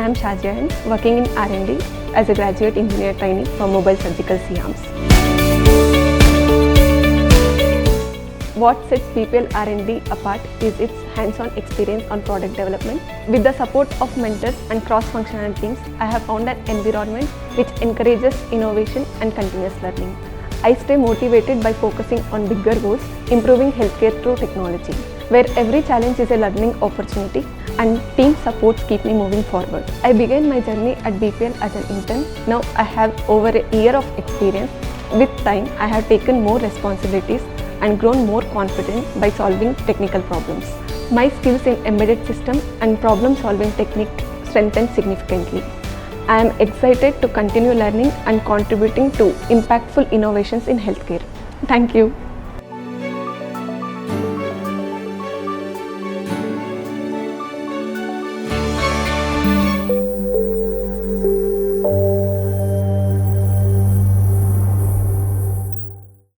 am Shajiya N, working in R&D as a graduate engineer trainee for mobile surgical C-arms. What sets BPL R&D apart is its hands-on experience on product development. With the support of mentors and cross-functional teams, I have found an environment which encourages innovation and continuous learning. I stay motivated by focusing on bigger goals, improving healthcare through technology, where every challenge is a learning opportunity and team supports keep me moving forward. I began my journey at BPL as an intern. Now I have over a year of experience. With time, I have taken more responsibilities and grown more confident by solving technical problems. My skills in embedded system and problem solving technique strengthened significantly. I am excited to continue learning and contributing to impactful innovations in healthcare. Thank you.